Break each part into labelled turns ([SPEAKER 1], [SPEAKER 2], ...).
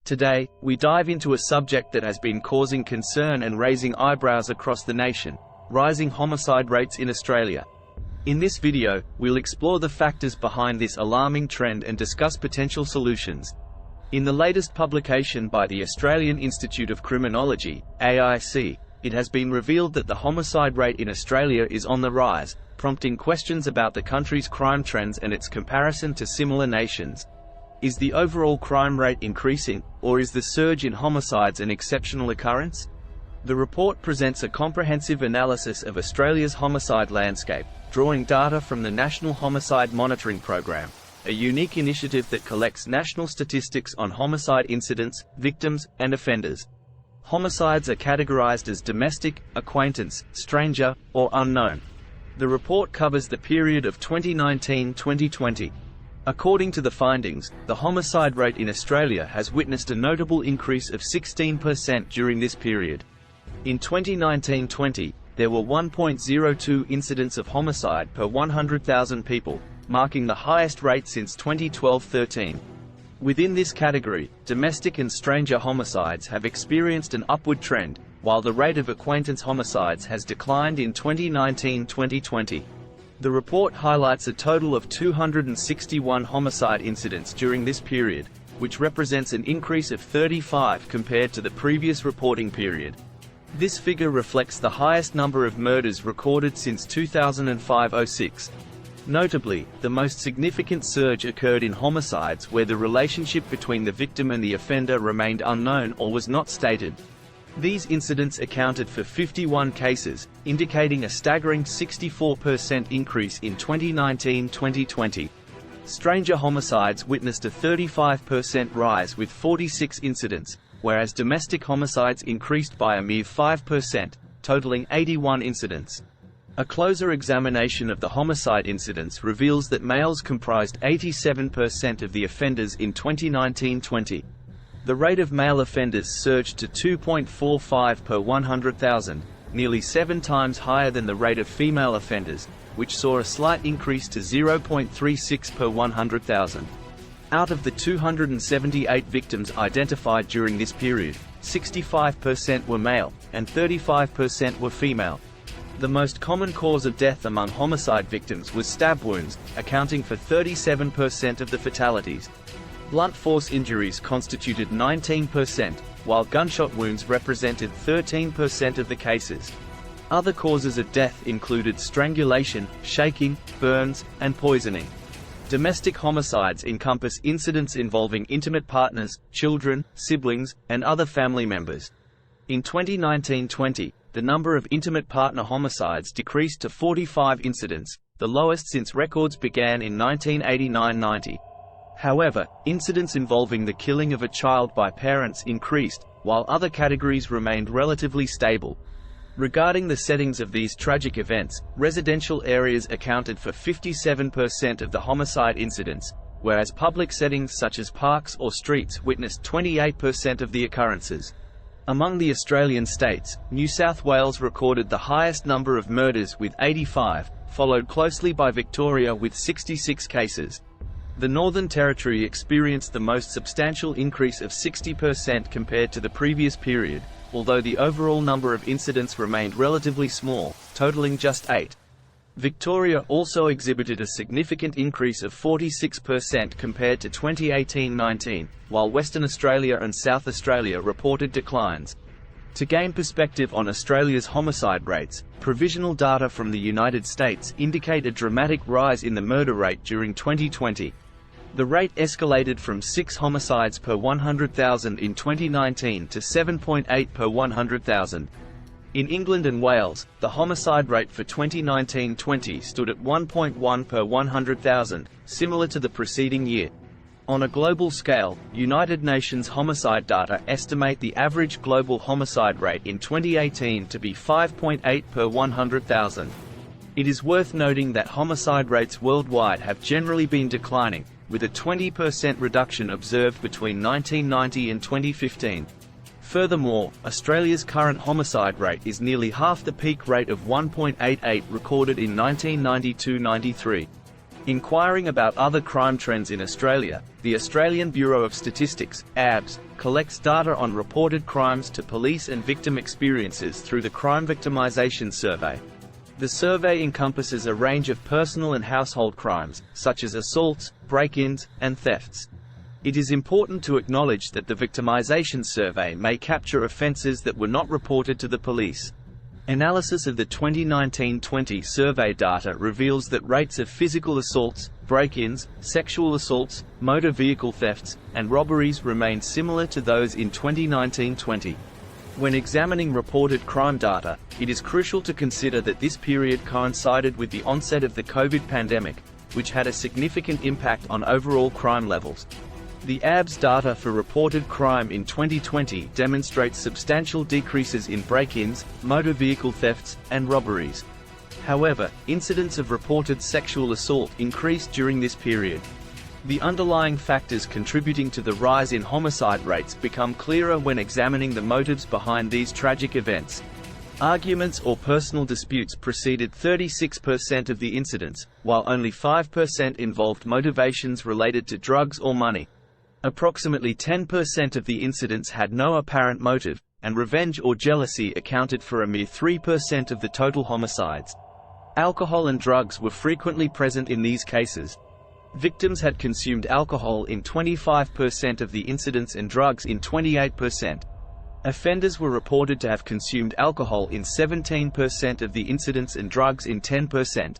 [SPEAKER 1] Today, we dive into a subject that has been causing concern and raising eyebrows across the nation: rising homicide rates in Australia. In this video, we'll explore the factors behind this alarming trend and discuss potential solutions. In the latest publication by the Australian Institute of Criminology, AIC, it has been revealed that the homicide rate in Australia is on the rise, prompting questions about the country's crime trends and its comparison to similar nations. Is the overall crime rate increasing, or is the surge in homicides an exceptional occurrence? The report presents a comprehensive analysis of Australia's homicide landscape, drawing data from the National Homicide Monitoring Program, a unique initiative that collects national statistics on homicide incidents, victims, and offenders. Homicides are categorized as domestic, acquaintance, stranger, or unknown. The report covers the period of 2019-2020. According to the findings, the homicide rate in Australia has witnessed a notable increase of 16% during this period. In 2019-20, there were 1.02 incidents of homicide per 100,000 people, marking the highest rate since 2012-13. Within this category, domestic and stranger homicides have experienced an upward trend, while the rate of acquaintance homicides has declined in 2019-2020. The report highlights a total of 261 homicide incidents during this period, which represents an increase of 35 compared to the previous reporting period. This figure reflects the highest number of murders recorded since 2005-06. Notably, the most significant surge occurred in homicides where the relationship between the victim and the offender remained unknown or was not stated. These incidents accounted for 51 cases, indicating a staggering 64% increase in 2019-2020. Stranger homicides witnessed a 35% rise with 46 incidents, whereas domestic homicides increased by a mere 5%, totaling 81 incidents. A closer examination of the homicide incidents reveals that males comprised 87% of the offenders in 2019-20. The rate of male offenders surged to 2.45 per 100,000, nearly 7 times higher than the rate of female offenders, which saw a slight increase to 0.36 per 100,000. Out of the 278 victims identified during this period, 65% were male, and 35% were female. The most common cause of death among homicide victims was stab wounds, accounting for 37% of the fatalities. Blunt force injuries constituted 19%, while gunshot wounds represented 13% of the cases. Other causes of death included strangulation, shaking, burns, and poisoning. Domestic homicides encompass incidents involving intimate partners, children, siblings, and other family members. In 2019-20, the number of intimate partner homicides decreased to 45 incidents, the lowest since records began in 1989-90. However, incidents involving the killing of a child by parents increased, while other categories remained relatively stable. Regarding the settings of these tragic events, residential areas accounted for 57% of the homicide incidents, whereas public settings such as parks or streets witnessed 28% of the occurrences. Among the Australian states, New South Wales recorded the highest number of murders with 85, followed closely by Victoria with 66 cases. The Northern Territory experienced the most substantial increase of 60% compared to the previous period, although the overall number of incidents remained relatively small, totaling just 8. Victoria also exhibited a significant increase of 46% compared to 2018-19, while Western Australia and South Australia reported declines. To gain perspective on Australia's homicide rates, provisional data from the United States indicate a dramatic rise in the murder rate during 2020. The rate escalated from 6 homicides per 100,000 in 2019 to 7.8 per 100,000. In England and Wales, the homicide rate for 2019-20 stood at 1.1 per 100,000, similar to the preceding year. On a global scale, United Nations homicide data estimate the average global homicide rate in 2018 to be 5.8 per 100,000. It is worth noting that homicide rates worldwide have generally been declining, with a 20% reduction observed between 1990 and 2015. Furthermore, Australia's current homicide rate is nearly half the peak rate of 1.88 recorded in 1992-93. Inquiring about other crime trends in Australia, the Australian Bureau of Statistics, ABS, collects data on reported crimes to police and victim experiences through the Crime Victimisation Survey. The survey encompasses a range of personal and household crimes, such as assaults, break-ins, and thefts. It is important to acknowledge that the victimisation survey may capture offences that were not reported to the police. Analysis of the 2019-20 survey data reveals that rates of physical assaults, break-ins, sexual assaults, motor vehicle thefts, and robberies remain similar to those in 2019-20. When examining reported crime data, it is crucial to consider that this period coincided with the onset of the COVID pandemic, which had a significant impact on overall crime levels. The ABS data for reported crime in 2020 demonstrates substantial decreases in break-ins, motor vehicle thefts, and robberies. However, incidents of reported sexual assault increased during this period. The underlying factors contributing to the rise in homicide rates become clearer when examining the motives behind these tragic events. Arguments or personal disputes preceded 36% of the incidents, while only 5% involved motivations related to drugs or money. Approximately 10% of the incidents had no apparent motive, and revenge or jealousy accounted for a mere 3% of the total homicides. Alcohol and drugs were frequently present in these cases. Victims had consumed alcohol in 25% of the incidents and drugs in 28%. Offenders were reported to have consumed alcohol in 17% of the incidents and drugs in 10%.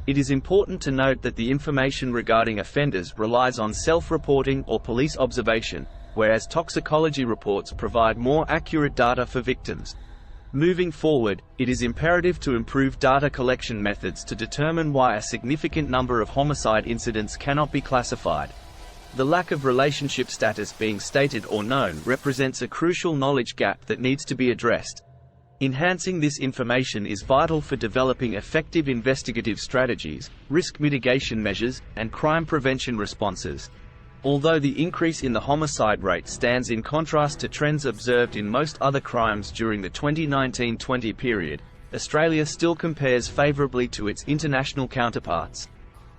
[SPEAKER 1] It is important to note that the information regarding offenders relies on self-reporting or police observation, whereas toxicology reports provide more accurate data for victims. Moving forward, it is imperative to improve data collection methods to determine why a significant number of homicide incidents cannot be classified. The lack of relationship status being stated or known represents a crucial knowledge gap that needs to be addressed. Enhancing this information is vital for developing effective investigative strategies, risk mitigation measures, and crime prevention responses. Although the increase in the homicide rate stands in contrast to trends observed in most other crimes during the 2019-20 period, Australia still compares favourably to its international counterparts.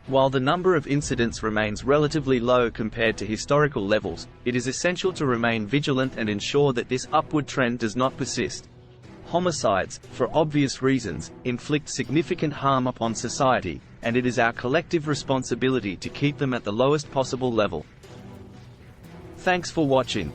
[SPEAKER 1] While the number of incidents remains relatively low compared to historical levels, it is essential to remain vigilant and ensure that this upward trend does not persist. Homicides, for obvious reasons, inflict significant harm upon society, and it is our collective responsibility to keep them at the lowest possible level. Thanks for watching.